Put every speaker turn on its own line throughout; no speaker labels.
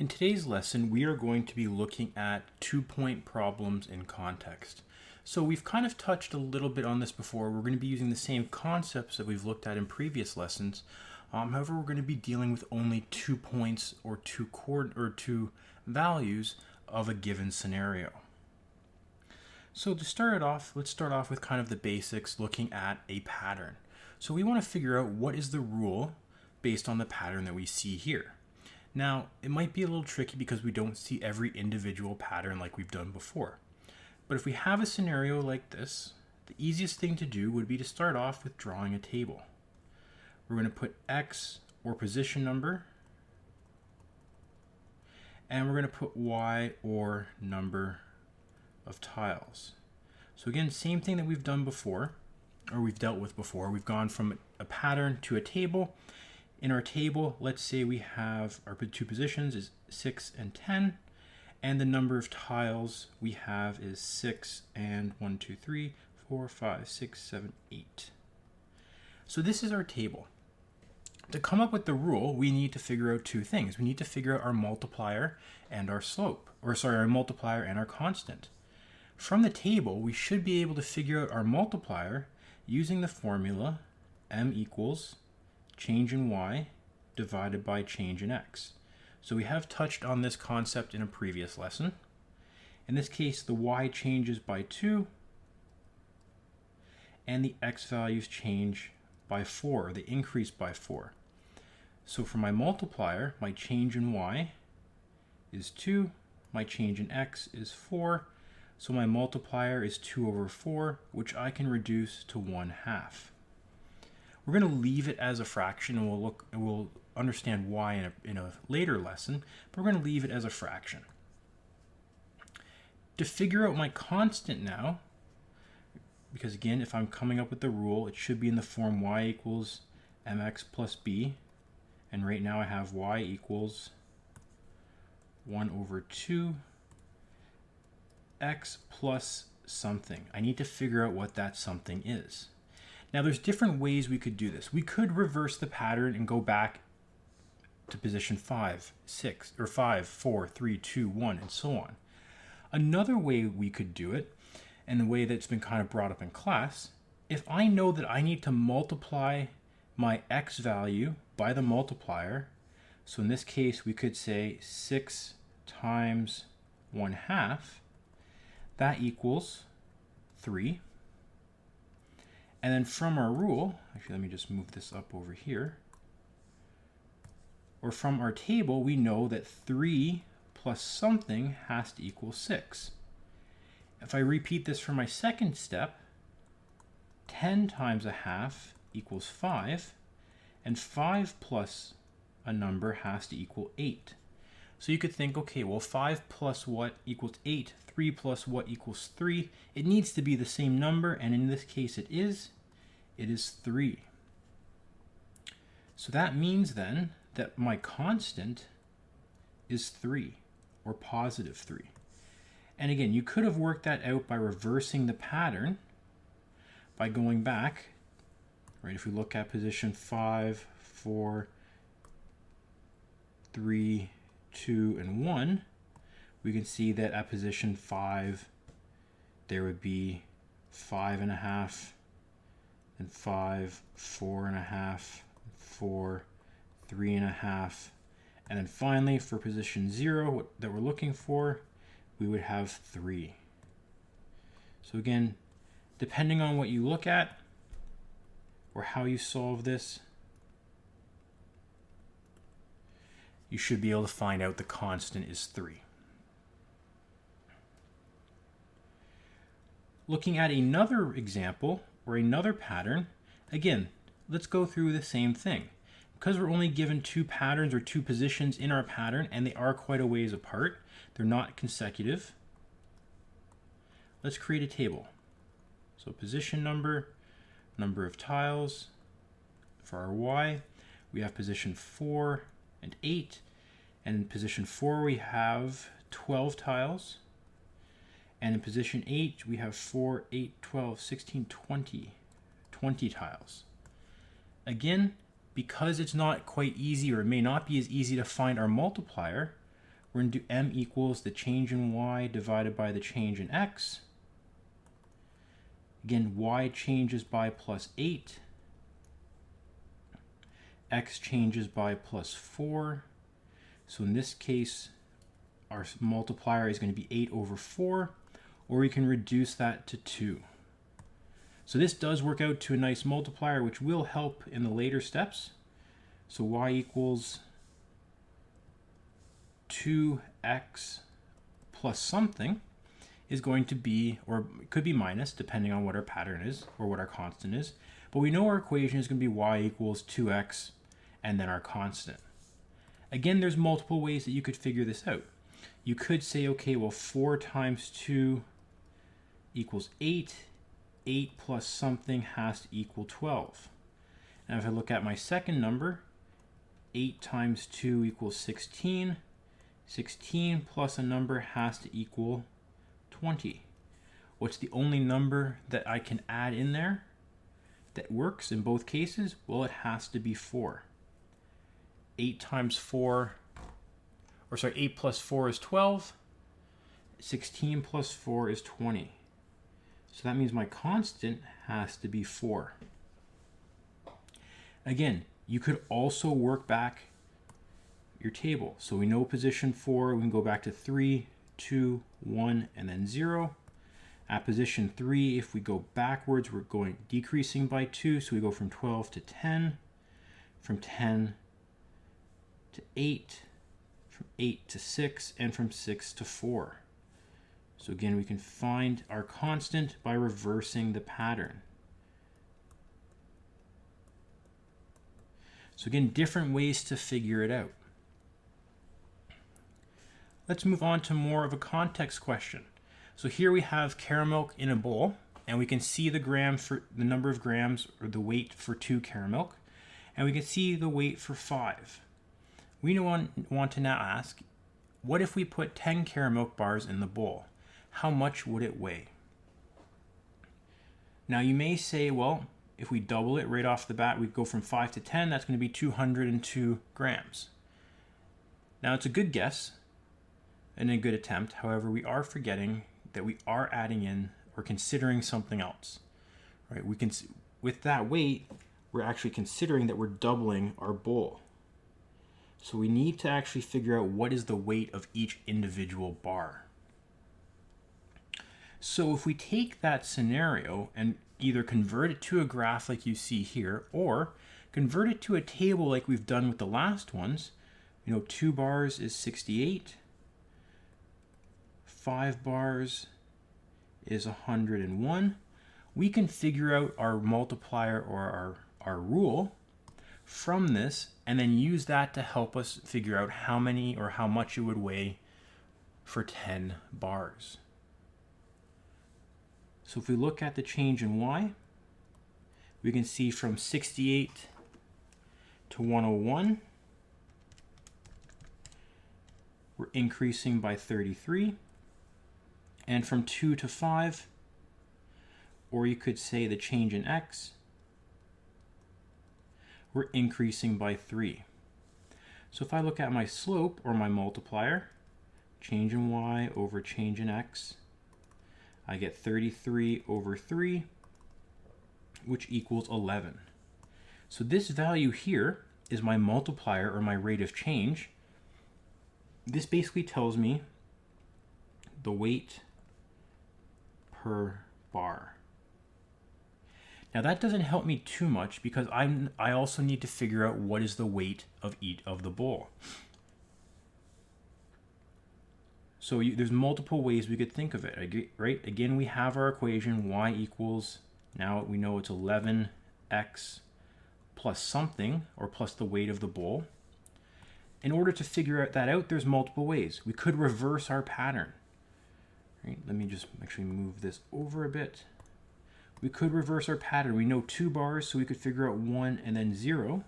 In today's lesson, we are going to be looking at two-point problems in context. So we've kind of touched a little bit on this before. We're going to be using the same concepts that we've looked at in previous lessons. However, we're going to be dealing with only 2 points or two values of a given scenario. So to start it off, let's start off with kind of the basics, looking at a pattern. So we want to figure out what is the rule based on the pattern that we see here. Now, it might be a little tricky because we don't see every individual pattern like we've done before. But if we have a scenario like this, the easiest thing to do would be to start off with drawing a table. We're going to put X or position number, and we're going to put Y or number of tiles. So again, same thing that we've done before, or we've dealt with before. We've gone from a pattern to a table. In our table, let's say we have our two positions is 6 and 10, and the number of tiles we have is 6 and 1, 2, 3, 4, 5, 6, 7, 8. So this is our table. To come up with the rule, we need to figure out two things. We need to figure out our multiplier and our slope, our multiplier and our constant. From the table, we should be able to figure out our multiplier using the formula m equals change in y divided by change in x. So we have touched on this concept in a previous lesson. In this case, the y changes by 2 and the x values change by 4, they increase by 4. So for my multiplier, my change in y is 2, my change in x is 4, so my multiplier is 2 over 4, which I can reduce to 1/2. We're going to leave it as a fraction, and we'll understand why in a later lesson, but we're going to leave it as a fraction. To figure out my constant now, because again, if I'm coming up with the rule, it should be in the form y equals mx plus b, and right now I have y equals 1 over 2 x plus something. I need to figure out what that something is. Now there's different ways we could do this. We could reverse the pattern and go back to position 5, 6, or 5, 4, 3, 2, 1, and so on. Another way we could do it, and the way that's been kind of brought up in class, if I know that I need to multiply my x value by the multiplier, so in this case we could say 6 times 1/2, that equals 3. And then from our rule, actually let me just move this up over here, or from our table, we know that 3 plus something has to equal 6. If I repeat this for my second step, 10 times 1/2 equals 5, and 5 plus a number has to equal 8. So you could think, okay, well 5 plus what equals 8, 3 plus what equals 3. It needs to be the same number, and in this case it is 3. So that means then that my constant is 3, or positive 3. And again, you could have worked that out by reversing the pattern by going back, right? If we look at position 5, 4, 3, 2, and 1, we can see that at position 5, there would be 5.5, and 5, 4.5, 4, 3.5, and then finally for position 0 that we're looking for, we would have 3. So again, depending on what you look at or how you solve this, you should be able to find out the constant is 3. Looking at another example or another pattern, again, let's go through the same thing. Because we're only given two patterns or two positions in our pattern, and they are quite a ways apart, they're not consecutive, let's create a table. So position number, number of tiles. For our y, we have position 4 and 8, and in position 4 we have 12 tiles, and in position 8 we have 4, 8, 12, 16, 20 tiles. Again, because it's not quite easy, or it may not be as easy to find our multiplier, we're going to do m equals the change in y divided by the change in x. Again, y changes by plus 8. X changes by plus 4. So in this case, our multiplier is going to be 8 over 4, or we can reduce that to 2. So this does work out to a nice multiplier, which will help in the later steps. So y equals 2x plus something is going to be, or it could be minus, depending on what our pattern is or what our constant is. But we know our equation is going to be y equals 2x and then our constant. Again, there's multiple ways that you could figure this out. You could say, okay, well, 4 times 2 equals 8. 8 plus something has to equal 12. Now if I look at my second number, 8 times 2 equals 16. 16 plus a number has to equal 20. What's the only number that I can add in there that works in both cases? Well, it has to be 4. 8 times 4, or sorry, 8 plus 4 is 12. 16 plus 4 is 20. So that means my constant has to be 4. Again, you could also work back your table. So we know position 4, we can go back to 3, 2, 1, and then 0. At position 3, if we go backwards, we're going decreasing by 2, so we go from 12 to 10, from 10 to 8, from 8 to 6, and from 6 to 4. So again, we can find our constant by reversing the pattern. So again, different ways to figure it out. Let's move on to more of a context question. So here we have caramel in a bowl, and we can see the number of grams, or the weight for 2 caramel, and we can see the weight for 5. We want to now ask, what if we put 10 caramel bars in the bowl? How much would it weigh? Now you may say, well, if we double it right off the bat, we go from 5 to 10, that's going to be 202 grams. Now it's a good guess and a good attempt. However, we are forgetting that we are adding in or considering something else. Right? With that weight, we're actually considering that we're doubling our bowl. So we need to actually figure out what is the weight of each individual bar. So if we take that scenario and either convert it to a graph like you see here, or convert it to a table like we've done with the last ones, 2 bars is 68, 5 bars is 101, we can figure out our multiplier or our rule from this, and then use that to help us figure out how many or how much it would weigh for 10 bars. So if we look at the change in y, we can see from 68 to 101, we're increasing by 33. And from 2 to 5, or you could say the change in x, we're increasing by 3. So if I look at my slope, or my multiplier, change in y over change in x, I get 33 over 3, which equals 11. So this value here is my multiplier, or my rate of change. This basically tells me the weight per bar. Now that doesn't help me too much, because I also need to figure out what is the weight of each of the bowl. So there's multiple ways we could think of it, right? Again, we have our equation, y equals, now we know it's 11x plus something, or plus the weight of the bowl. In order to figure that out, there's multiple ways. We could reverse our pattern. Right? Let me just actually move this over a bit. We could reverse our pattern. We know 2 bars, so we could figure out 1 and then 0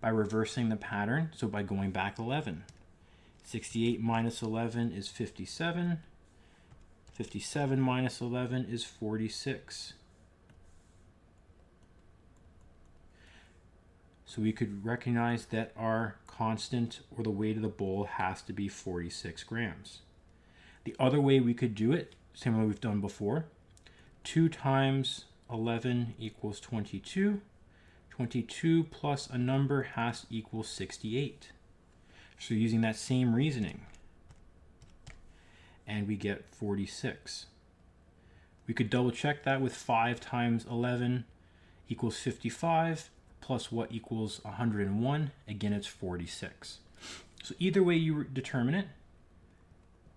by reversing the pattern, so by going back 11. 68 minus 11 is 57. 57 minus 11 is 46. So we could recognize that our constant, or the weight of the bowl, has to be 46 grams. The other way we could do it, same way we've done before, 2 times 11 equals 22. 22 plus a number has to equal 68. So using that same reasoning, and we get 46. We could double check that with 5 times 11 equals 55, plus what equals 101. Again, it's 46. So either way you determine it,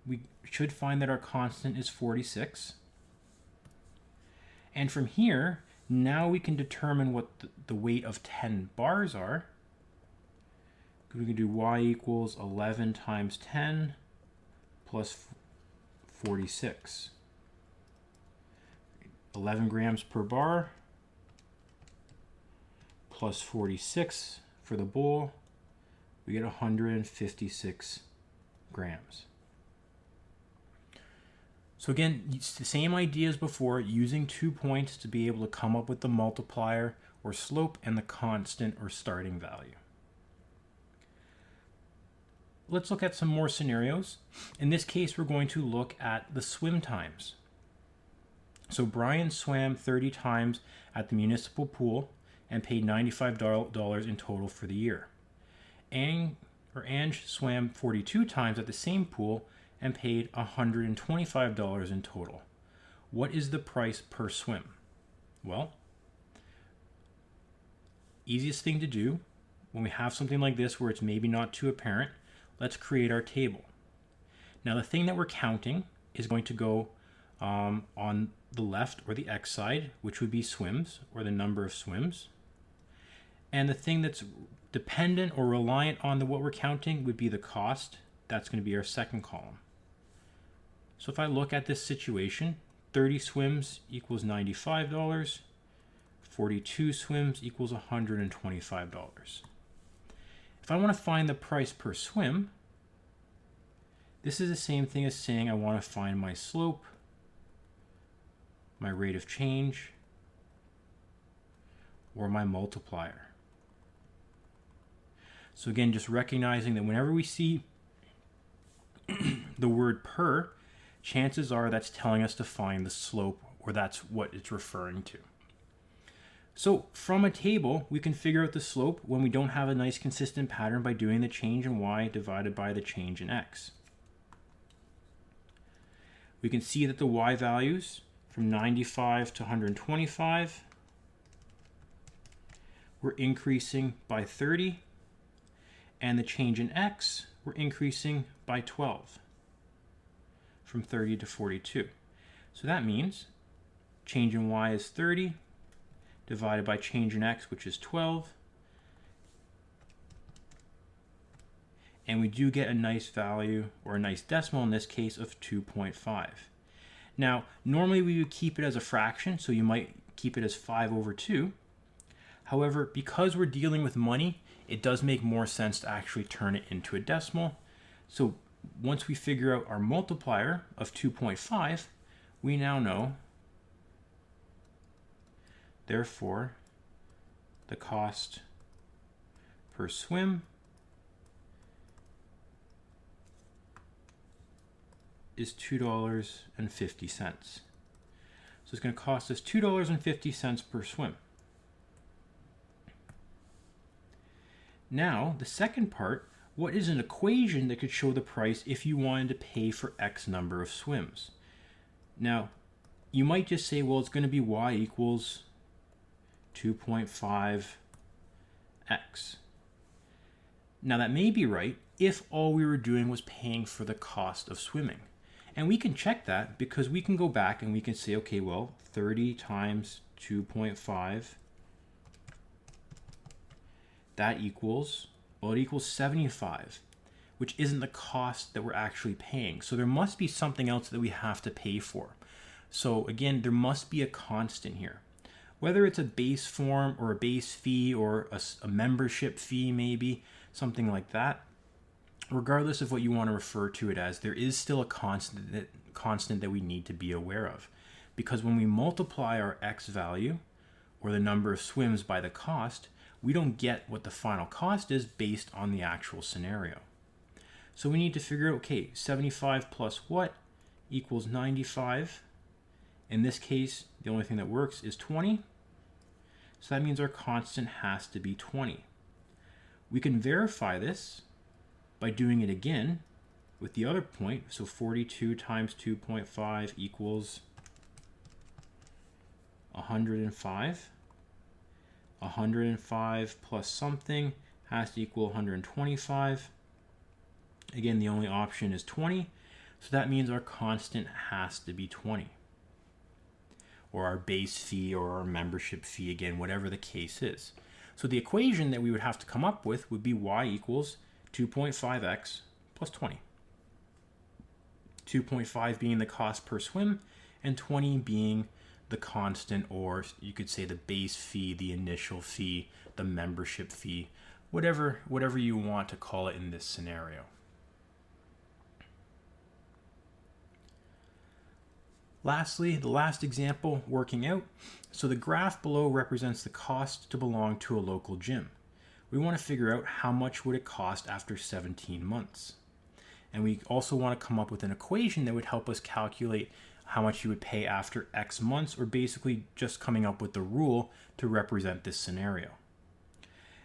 we should find that our constant is 46. And from here, now we can determine what the weight of 10 bars are. We can do y equals 11 times 10 plus 46. 11 grams per bar plus 46 for the bowl, we get 156 grams. So again, it's the same idea as before, using 2 points to be able to come up with the multiplier or slope and the constant or starting value. Let's look at some more scenarios. In this case, we're going to look at the swim times. So Brian swam 30 times at the municipal pool and paid $95 in total for the year. Ange swam 42 times at the same pool and paid $125 in total. What is the price per swim? Well, easiest thing to do when we have something like this where it's maybe not too apparent, let's create our table. Now the thing that we're counting is going to go on the left, or the X side, which would be swims, or the number of swims. And the thing that's dependent or reliant on what we're counting would be the cost. That's going to be our second column. So if I look at this situation, 30 swims equals $95, 42 swims equals $125. If I want to find the price per swim, this is the same thing as saying I want to find my slope, my rate of change, or my multiplier. So again, just recognizing that whenever we see the word per, chances are that's telling us to find the slope, or that's what it's referring to. So from a table, we can figure out the slope when we don't have a nice consistent pattern by doing the change in y divided by the change in x. We can see that the y values from 95 to 125 we're increasing by 30, and the change in x we're increasing by 12, from 30 to 42. So that means change in y is 30 divided by change in x, which is 12, and we do get a nice value, or a nice decimal in this case, of 2.5. Now normally we would keep it as a fraction, so you might keep it as 5/2. However, because we're dealing with money, it does make more sense to actually turn it into a decimal. So once we figure out our multiplier of 2.5, we now know, therefore, the cost per swim is $2.50. So it's going to cost us $2.50 per swim. Now, the second part, what is an equation that could show the price if you wanted to pay for X number of swims? Now, you might just say, well, it's going to be y equals 2.5x. Now, that may be right if all we were doing was paying for the cost of swimming. And we can check that because we can go back and we can say, okay, well, 30 times 2.5, that equals, well, it equals 75, which isn't the cost that we're actually paying. So there must be something else that we have to pay for. So again, there must be a constant here. Whether it's a base form or a base fee or a membership fee, maybe, something like that, regardless of what you want to refer to it as, there is still a constant that we need to be aware of. Because when we multiply our X value, or the number of swims, by the cost, we don't get what the final cost is based on the actual scenario. So we need to figure out, okay, 75 plus what equals 95. In this case, the only thing that works is 20. So that means our constant has to be 20. We can verify this by doing it again with the other point. So 42 times 2.5 equals 105. 105 plus something has to equal 125. Again, the only option is 20. So that means our constant has to be 20. Or our base fee or our membership fee, again, whatever the case is. So the equation that we would have to come up with would be y equals 2.5x plus 20. 2.5 being the cost per swim and 20 being the constant, or you could say the base fee, the initial fee, the membership fee, whatever you want to call it in this scenario. Lastly, the last example, working out. So the graph below represents the cost to belong to a local gym. We want to figure out how much would it cost after 17 months. And we also want to come up with an equation that would help us calculate how much you would pay after X months, or basically just coming up with the rule to represent this scenario.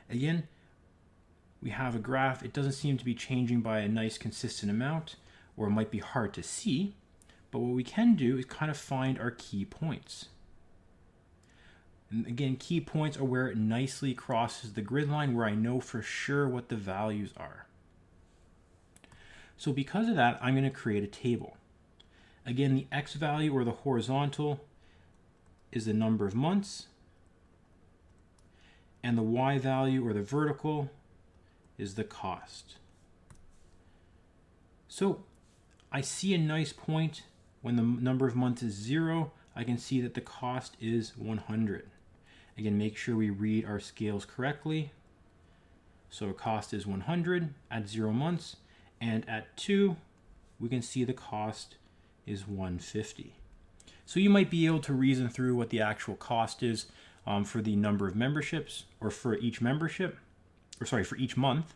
Again, we have a graph. It doesn't seem to be changing by a nice consistent amount, or it might be hard to see. But what we can do is kind of find our key points. And again, key points are where it nicely crosses the grid line, where I know for sure what the values are. So because of that, I'm going to create a table. Again, the X value, or the horizontal, is the number of months. And the Y value, or the vertical, is the cost. So I see a nice point. When the number of months is 0, I can see that the cost is 100. Again, make sure we read our scales correctly. So our cost is 100 at 0 months, and at 2, we can see the cost is 150. So you might be able to reason through what the actual cost is for the number of memberships, or for each membership, or sorry, for each month.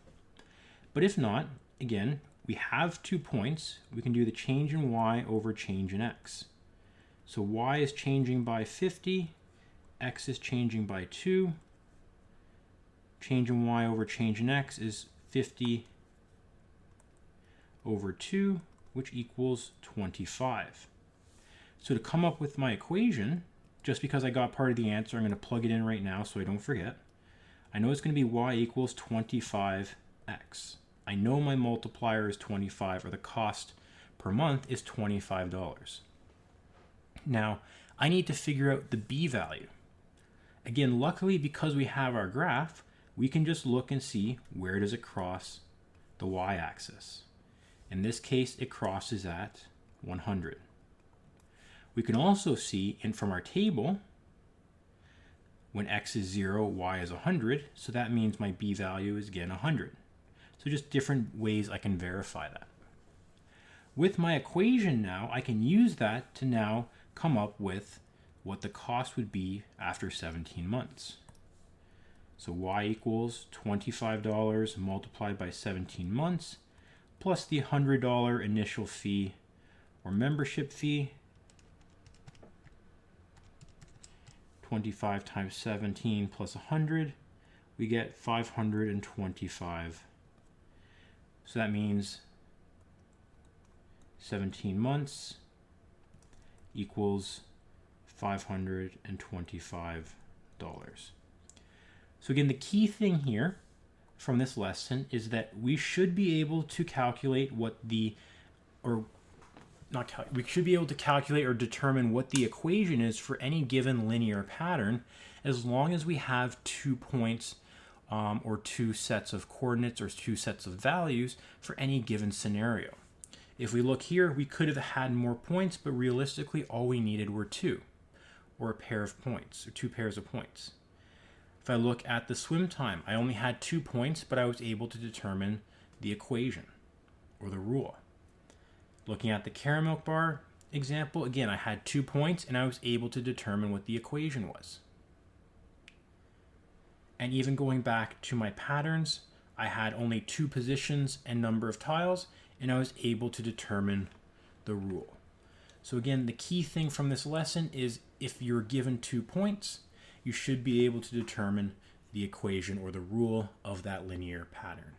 But if not, again, we have 2 points. We can do the change in y over change in x. So y is changing by 50, x is changing by 2. Change in y over change in x is 50 over 2, which equals 25. So to come up with my equation, just because I got part of the answer, I'm going to plug it in right now so I don't forget. I know it's going to be y equals 25x. I know my multiplier is 25, or the cost per month is $25. Now, I need to figure out the b value. Again, luckily, because we have our graph, we can just look and see where does it cross the y-axis. In this case, it crosses at 100. We can also see from our table, when x is 0, y is 100, so that means my b value is again 100. So just different ways I can verify that. With my equation now, I can use that to now come up with what the cost would be after 17 months. So y equals $25 multiplied by 17 months, plus the $100 initial fee or membership fee. 25 times 17 plus 100, we get 525. So that means 17 months equals $525. So again, the key thing here from this lesson is that we should be able to calculate what the, or not, we should be able to calculate or determine what the equation is for any given linear pattern, as long as we have 2 points or 2 sets of coordinates or 2 sets of values for any given scenario. If we look here, we could have had more points, but realistically all we needed were 2, or a pair of points, or 2 pairs of points. If I look at the swim time, I only had 2 points, but I was able to determine the equation or the rule. Looking at the caramel bar example, again, I had 2 points and I was able to determine what the equation was. And even going back to my patterns, I had only 2 positions and number of tiles, and I was able to determine the rule. So again, the key thing from this lesson is if you're given 2 points, you should be able to determine the equation or the rule of that linear pattern.